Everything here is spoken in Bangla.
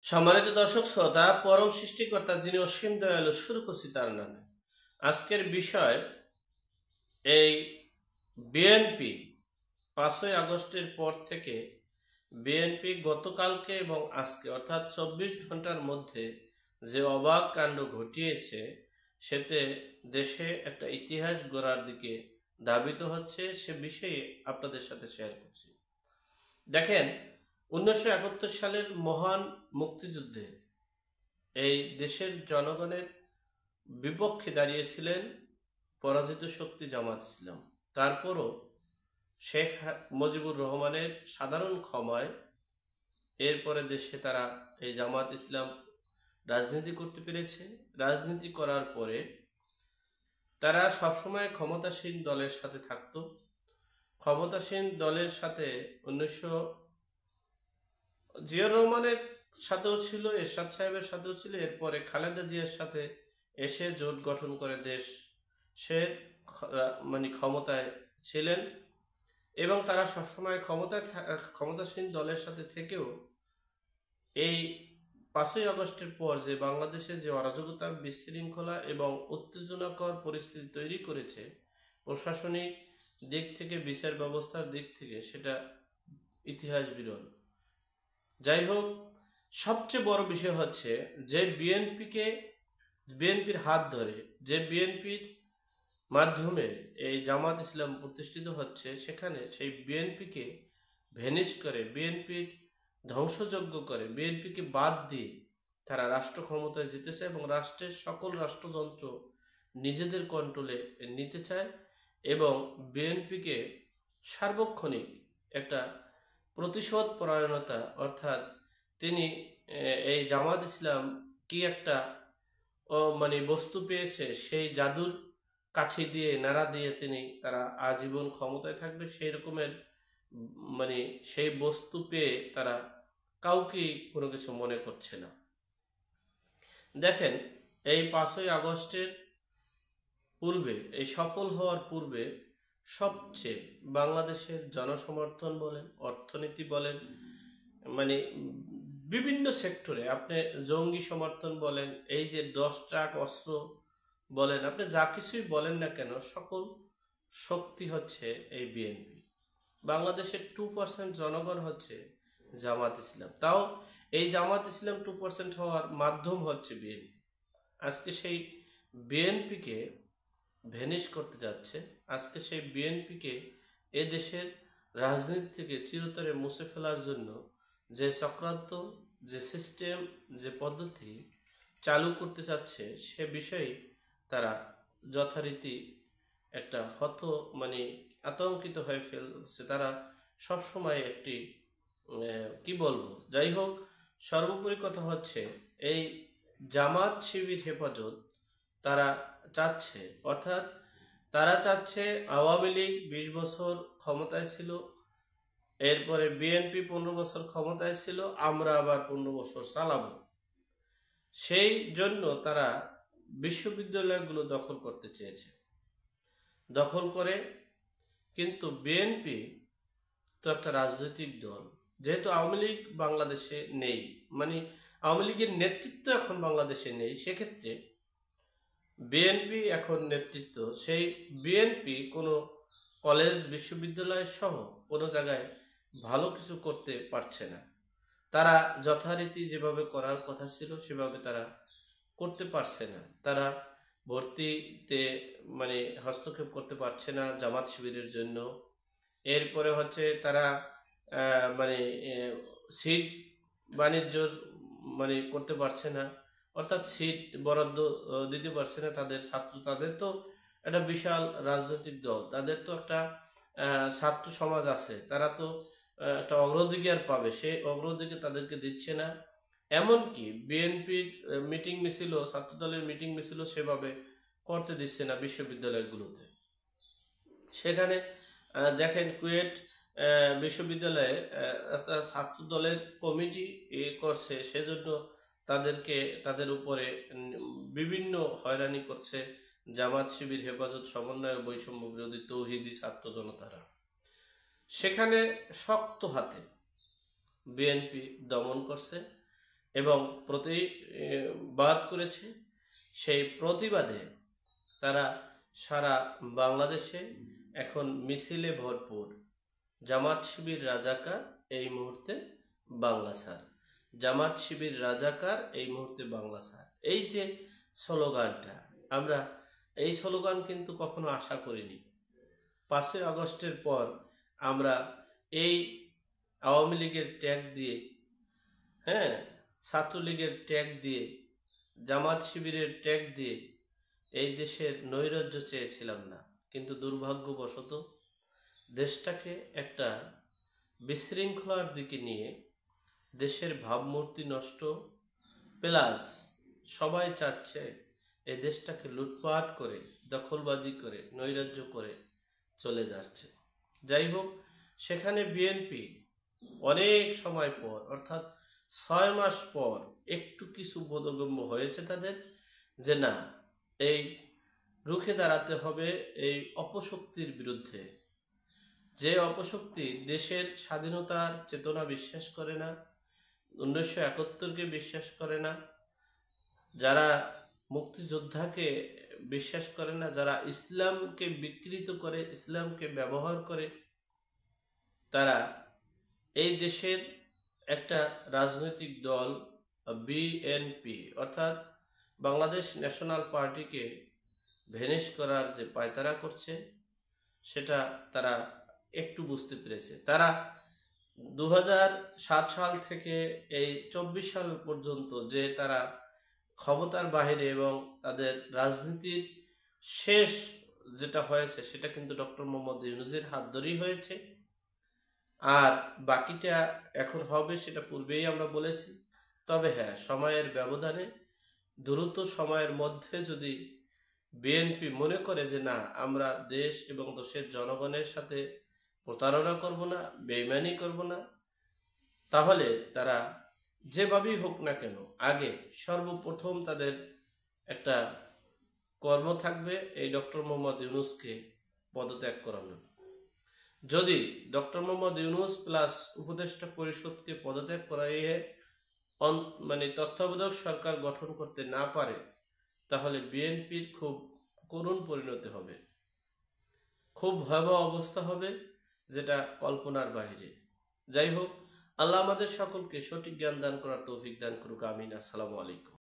সম্মানিত দর্শক শ্রোতা, পরম সৃষ্টিকর্তা যিনি অসীম দয়ালু, শুরু করছি তার নামে। আজকের বিষয় এই বিএনপি 5ই আগস্টের পর থেকে বিএনপি গতকালকে এবং আজকে অর্থাৎ 24 ঘন্টার মধ্যে যে অবাক কাণ্ড ঘটিয়েছে, সেতে দেশে একটা ইতিহাস গড়ার দিকে ধাবিত হচ্ছে। সে বিষয়ে আপনাদের সাথে শেয়ার করছি। দেখেন, 1971 সালের মহান মুক্তিযুদ্ধে এই দেশের জনগণের বিপক্ষে দাঁড়িয়েছিলেন পরাজিত শক্তি জামাত ইসলাম। তারপরও শেখ মুজিবুর রহমানের সাধারণ ক্ষমায় এরপরে দেশে তারা এই জামাত ইসলাম রাজনীতি করতে পেরেছে। রাজনীতি করার পরে তারা সবসময় ক্ষমতাসীন দলের সাথে থাকত। ক্ষমতাসীন দলের সাথে 1900 জিয়াউর রহমানের সাথেও ছিল, এরশাদ সাহেবের সাথেও ছিল, এরপরে খালেদা জিয়ার সাথে এসে জোট গঠন করে দেশ সে ক্ষমতায় ছিলেন এবং তারা সবসময় ক্ষমতাসীন দলের সাথে থেকেও এই 5ই আগস্টের পর যে বাংলাদেশে যে অরাজকতা, বিশৃঙ্খলা এবং উত্তেজনাকর পরিস্থিতি তৈরি করেছে, প্রশাসনিক দিক থেকে, বিচার ব্যবস্থার দিক থেকে, সেটা ইতিহাস বিরল। যাই হোক, সবচেয়ে বড় বিষয় হচ্ছে যে বিএনপির হাত ধরে, যে বিএনপির মাধ্যমে এই জামাত ইসলাম প্রতিষ্ঠিত হচ্ছে, সেখানে সেই বিএনপিকে ভ্যানিশ করে, বিএনপির ধ্বংসযজ্ঞ করে, বিএনপিকে বাদ দিয়ে তারা রাষ্ট্র ক্ষমতায় জিতেছে এবং রাষ্ট্রের সকল রাষ্ট্রযন্ত্র নিজেদের কন্ট্রোলে নিতে চায় এবং বিএনপিকে সার্বক্ষণিক একটা প্রতিশোধ পরায়ণতা, অর্থাৎ তিনি এই জামাত ইসলাম কি একটা বস্তু পেয়েছে, সেই জাদুর কাঠি দিয়ে, নাড়া দিয়ে তারা আজীবন ক্ষমতায় থাকবে, সেই রকমের সেই বস্তু পেয়ে তারা কাউকে কোনো কিছু মনে করছে না। দেখেন, এই 5ই আগস্টের পূর্বে, এই সফল হওয়ার পূর্বে সবচেয়ে বাংলাদেশের জনসমর্থন বলেন, অর্থনীতি বলেন, বিভিন্ন সেক্টরে আপনি জঙ্গি সমর্থন বলেন, এই যে 10 ট্রাক অস্ত্র বলেন, আপনি যা কিছুই বলেন না কেন, সকল শক্তি হচ্ছে এই বিএনপি। বাংলাদেশের 2% জনগণ হচ্ছে জামাত ইসলাম। তাও এই জামাত ইসলাম 2% হওয়ার মাধ্যম হচ্ছে বিএনপি। আজকে সেই বিএনপিকে ভ্যানিশ করতে যাচ্ছে। আজকে সেই বিএনপিকে এ দেশের রাজনীতি থেকে চিরতরে মুছে ফেলার জন্য যে চক্রান্ত, যে সিস্টেম, যে পদ্ধতি চালু করতে চাচ্ছে, সে বিষয়ে তারা যথারীতি একটা আতঙ্কিত হয়ে ফেলছে। তারা সবসময় একটি কি বলবো, যাই হোক, সর্বোপরি কথা হচ্ছে এই জামাত শিবির হেফাজত তারা চাচ্ছে, অর্থাৎ তারা চাচ্ছে আওয়ামী লীগ 20 বছর ক্ষমতায় ছিল, এরপরে বিএনপি 15 বছর ক্ষমতায় ছিল, আমরা আবার 15 বছর চালাবো। সেই জন্য তারা বিশ্ববিদ্যালয়গুলো দখল করতে চেয়েছে। দখল করে, কিন্তু বিএনপি তো একটা রাজনৈতিক দল, যেহেতু আওয়ামী লীগ বাংলাদেশে নেই, আওয়ামী লীগের নেতৃত্ব এখন বাংলাদেশে নেই, সেক্ষেত্রে বিএনপি এখন নেতৃত্ব, সেই বিএনপি কোনো কলেজ, বিশ্ববিদ্যালয় সহ কোনো জায়গায় ভালো কিছু করতে পারছে না। তারা যথারীতি যেভাবে করার কথা ছিল সেভাবে তারা করতে পারছে না। তারা ভর্তিতে হস্তক্ষেপ করতে পারছে না জামাত শিবিরের জন্য। এরপরে হচ্ছে তারা সিট বাণিজ্য করতে পারছে না, অর্থাৎ সিট বরাদ্দ দিতে পারছে না তাদের তাদের তো একটা বিশাল রাজনৈতিক দল, তাদের তো একটা ছাত্র সমাজ আছে, তারা তো একটা অগ্রাধিকার পাবে, সেই অগ্রাধিকার তাদেরকে দিচ্ছে না। এমনকি বিএনপির মিটিং মিছিল, ছাত্র দলের মিটিং মিছিল সেভাবে করতে দিচ্ছে না বিশ্ববিদ্যালয়গুলোতে। সেখানে দেখেন, কুয়েট বিশ্ববিদ্যালয়ে ছাত্র দলের কমিটি করছে, সেজন্য তাদের উপরে বিভিন্ন হয়রানি করছে জামাত শিবির হেফাজত সমন্বয় বৈষম্য বিরোধী তৌহিদি ছাত্র জনতারা। সেখানে শক্ত হাতে বিএনপি দমন করছে এবং প্রতিবাদ করেছে। সেই প্রতিবাদে তারা সারা বাংলাদেশে এখন মিছিলে ভরপুর। জামাত শিবির রাজাকার, এই মুহূর্তে বাংলা ছাড়। জামাত শিবির রাজাকার, এই মুহূর্তে বাংলা ছাড়। এই যে স্লোগানটা, আমরা এই স্লোগান কিন্তু কখনো আশা করিনি। 5ই আগস্টের পর আমরা এই আওয়ামী লীগের ট্যাগ দিয়ে, হ্যাঁ, ছাত্রলীগের ট্যাগ দিয়ে, জামাত শিবিরের ট্যাগ দিয়ে এই দেশের নৈরাজ্য চেয়েছিলাম না। কিন্তু দুর্ভাগ্যবশত দেশটাকে একটা বিশৃঙ্খলার দিকে নিয়ে দেশের ভাবমূর্তি নষ্ট, প্লাস সবাই চাচ্ছে এই দেশটাকে লুটপাট করে, দখলবাজি করে, নৈরাজ্য করে চলে যাচ্ছে। যাই হোক, সেখানে বিএনপি অনেক সময় পর, অর্থাৎ 6 মাস পর একটু কিছু বোধগম্য হয়েছে তাদের, যে না, এই রুখে দাঁড়াতে হবে এই অপশক্তির বিরুদ্ধে। যে অপশক্তি দেশের স্বাধীনতার চেতনা বিশ্বাস করে না, 1971-কে বিশ্বাস করে না, যারা মুক্তিযোদ্ধাকে বিশ্বাস করে না, যারা ইসলামকে বিকৃত করে, ইসলামকে ব্যবহার করে, তারা এই দেশের একটা রাজনৈতিক দল বিএনপি অর্থাৎ বাংলাদেশ ন্যাশনাল পার্টিকে ভ্যানিশ করার যে পায়তারা করছে, সেটা তারা একটু বুঝতে পেরেছে। তারা 2007 সাল থেকে এই 24 সাল পর্যন্ত যে তারা ক্ষমতার বাহিরে, এবং তাদের রাজনীতির শেষ যেটা হয়েছে সেটা কিন্তু ডক্টর মোহাম্মদ ইউনূসের হাত ধরেই হয়েছে। আর বাকিটা এখন হবে সেটা পূর্বেই আমরা বলেছি। তবে হ্যাঁ, সময়ের ব্যবধানে, দ্রুত সময়ের মধ্যে যদি বিএনপি মনে করে যে না, আমরা দেশ এবং দেশের জনগণের সাথে প্রতারণা করব না, বেইমানি করব না, তাহলে তারা যেভাবেই হোক না কেন আগে সর্বপ্রথম তাদের একটা কর্ম থাকবে এই ডক্টর মোহাম্মদ ইউনূসকে পদত্যাগ করানোর। যদি ডক্টর মোহাম্মদ ইউনূস প্লাস উপদেষ্টা পরিষদকে পদত্যাগ করাইয়ে মানে তত্ত্বাবধায়ক সরকার গঠন করতে না পারে, তাহলে বিএনপির খুব করুণ পরিণতি হবে, খুব ভয়াবহ অবস্থা হবে, যেটা কল্পনার বাইরে। যাই হোক, আল্লাহ আমাদের সকলকে সঠিক জ্ঞান দান করার তৌফিক দান করুক। আমিন। আসসালামু আলাইকুম।